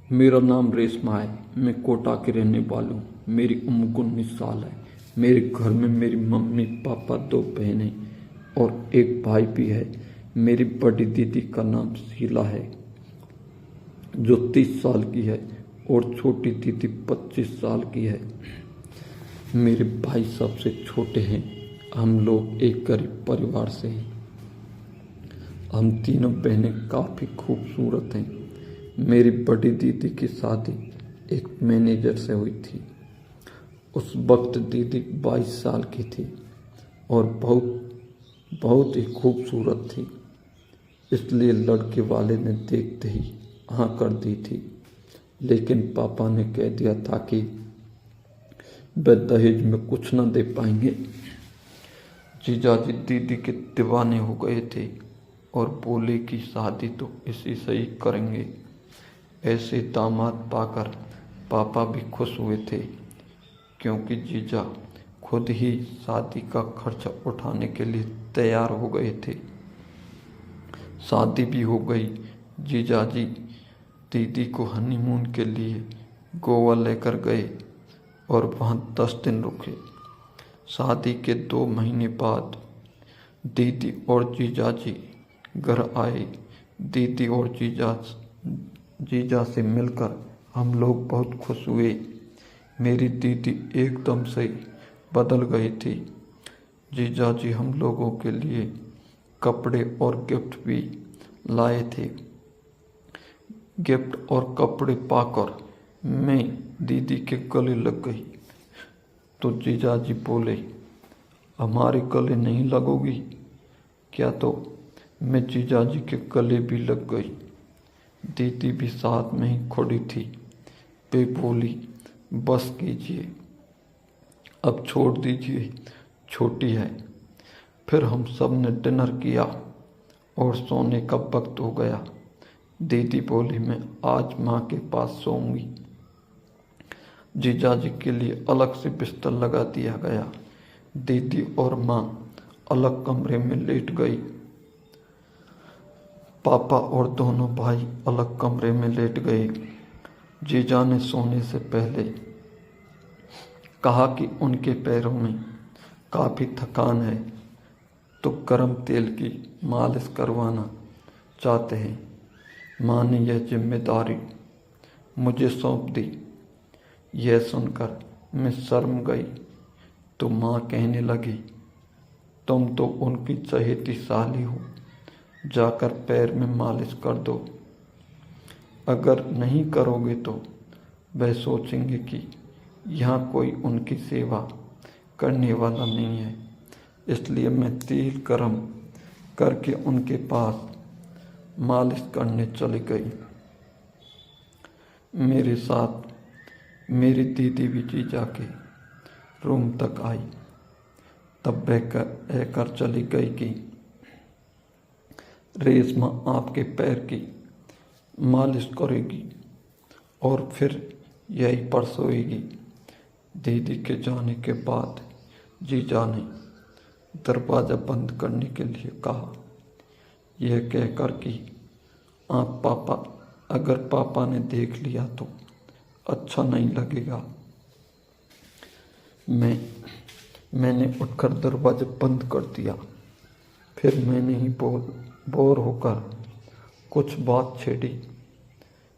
मेरा नाम रेशमा है। मैं कोटा के रहने वाला हूँ। मेरी उम्र 19 साल है। मेरे घर में मेरी मम्मी पापा, 2 बहनें और एक भाई भी है। मेरी बड़ी दीदी का नाम शीला है जो 30 साल की है और छोटी दीदी 25 साल की है। मेरे भाई सबसे छोटे हैं। हम लोग एक गरीब परिवार से हैं। हम तीनों बहनें काफ़ी खूबसूरत हैं। मेरी बड़ी दीदी की शादी एक मैनेजर से हुई थी। उस वक्त दीदी 22 साल की थी और बहुत ही खूबसूरत थी। इसलिए लड़के वाले ने देखते ही हाँ कर दी थी। लेकिन पापा ने कह दिया था कि वे दहेज में कुछ न दे पाएंगे। जीजाजी दीदी के दीवाने हो गए थे और बोले कि शादी तो इसी से ही करेंगे। ऐसे दामाद पाकर पापा भी खुश हुए थे, क्योंकि जीजा खुद ही शादी का खर्चा उठाने के लिए तैयार हो गए थे। शादी भी हो गई। जीजाजी दीदी को हनीमून के लिए गोवा लेकर गए और वहाँ 10 दिन रुके। शादी के 2 महीने बाद दीदी और जीजाजी घर आए। दीदी और जीजा से मिलकर हम लोग बहुत खुश हुए। मेरी दीदी एकदम से बदल गई थी। जीजाजी हम लोगों के लिए कपड़े और गिफ्ट भी लाए थे। गिफ्ट और कपड़े पाकर मैं दीदी के गले लग गई तो जीजाजी बोले, हमारे गले नहीं लगोगी क्या? तो मैं जीजाजी के गले भी लग गई। दीदी भी साथ में ही खड़ी थी। वे बोली, बस कीजिए, अब छोड़ दीजिए, छोटी है। फिर हम सब ने डिनर किया और सोने का वक्त हो गया। दीदी बोली, मैं आज माँ के पास सोऊंगी। जीजाजी के लिए अलग से बिस्तर लगा दिया गया। दीदी और माँ अलग कमरे में लेट गई। पापा और दोनों भाई अलग कमरे में लेट गए। जीजा ने सोने से पहले कहा कि उनके पैरों में काफ़ी थकान है तो गर्म तेल की मालिश करवाना चाहते हैं। माँ ने यह जिम्मेदारी मुझे सौंप दी। यह सुनकर मैं शर्म गई तो माँ कहने लगी, तुम तो उनकी चहेती साली हो, जाकर पैर में मालिश कर दो। अगर नहीं करोगे तो वह सोचेंगे कि यहाँ कोई उनकी सेवा करने वाला नहीं है। इसलिए मैं तेल गरम करके उनके पास मालिश करने चली गई। मेरे साथ मेरी दीदी भी जीजा के रूम तक आई। तब वह कहकर चली गई कि रेशमा आपके पैर की मालिश करेगी और फिर यही पर सोएगी। दीदी के जाने के बाद जीजा ने दरवाज़ा बंद करने के लिए कहा, यह कहकर कि आप अगर पापा ने देख लिया तो अच्छा नहीं लगेगा। मैंने उठकर दरवाज़ा बंद कर दिया। फिर मैंने ही बोर होकर कुछ बात छेड़ी।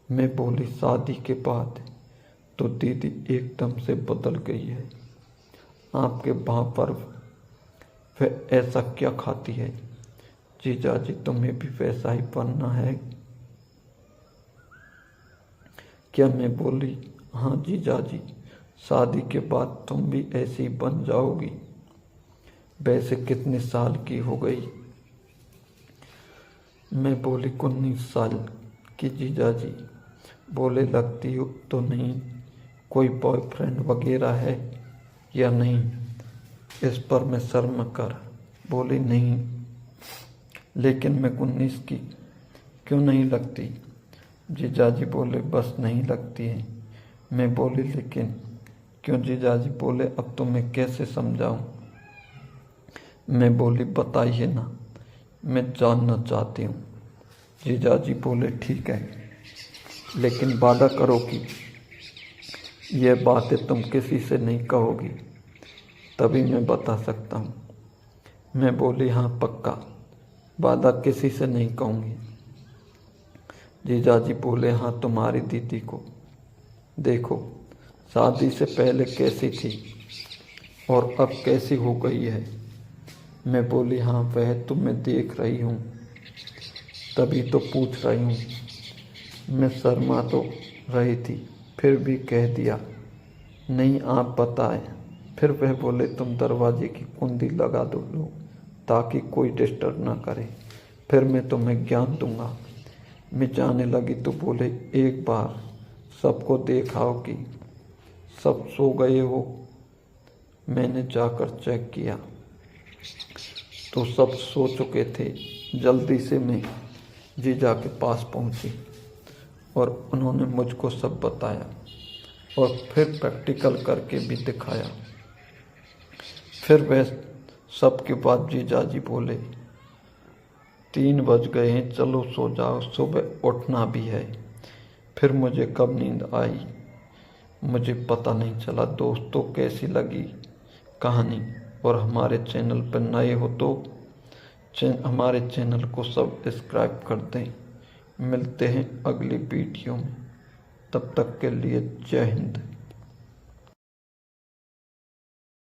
मैं बोली, शादी के बाद तो दीदी एकदम से बदल गई है। आपके वहाँ पर वह ऐसा क्या खाती है? जीजाजी तुम्हें भी वैसा ही बनना है क्या? मैं बोली, हाँ जीजाजी, शादी के बाद तुम भी ऐसी बन जाओगी। वैसे कितने साल की हो गई? मैं बोली, 19 साल की जीजाजी। बोले, लगती हो तो नहीं, कोई बॉयफ्रेंड वगैरह है या नहीं? इस पर मैं शर्म कर बोली, नहीं, लेकिन मैं 19 की क्यों नहीं लगती? जीजाजी बोले, बस नहीं लगती है। मैं बोली, लेकिन क्यों? जीजाजी बोले, अब तो मैं कैसे समझाऊं? मैं बोली, बताइए ना, मैं जानना चाहती हूँ। जीजाजी बोले, ठीक है, लेकिन वादा करो कि यह बातें तुम किसी से नहीं कहोगी, तभी मैं बता सकता हूँ। मैं बोली हाँ पक्का, वादा किसी से नहीं कहूँगी। जीजाजी बोले हाँ तुम्हारी दीदी को देखो शादी से पहले कैसी थी और अब कैसी हो गई है। मैं बोली हाँ वह तो मैं देख रही हूँ, तभी तो पूछ रही हूँ। मैं शर्मा तो रही थी, फिर भी कह दिया नहीं आप बताएं। फिर वह बोले तुम दरवाजे की कुंडी लगा दो लो, ताकि कोई डिस्टर्ब ना करे, फिर मैं तुम्हें ज्ञान दूंगा। मैं जाने लगी तो बोले एक बार सबको देखाओ कि सब सो गए हो। मैंने जाकर चेक किया तो सब सो चुके थे। जल्दी से मैं जीजा के पास पहुंची और उन्होंने मुझको सब बताया और फिर प्रैक्टिकल करके भी दिखाया। फिर वह सब के बाद जीजाजी बोले 3 बज गए हैं, चलो सो जाओ, सुबह उठना भी है। फिर मुझे कब नींद आई मुझे पता नहीं चला। दोस्तों कैसी लगी कहानी, और हमारे चैनल पर नए हो तो हमारे चैनल को सब्सक्राइब कर दें। मिलते हैं अगली वीडियो में, तब तक के लिए जय हिंद।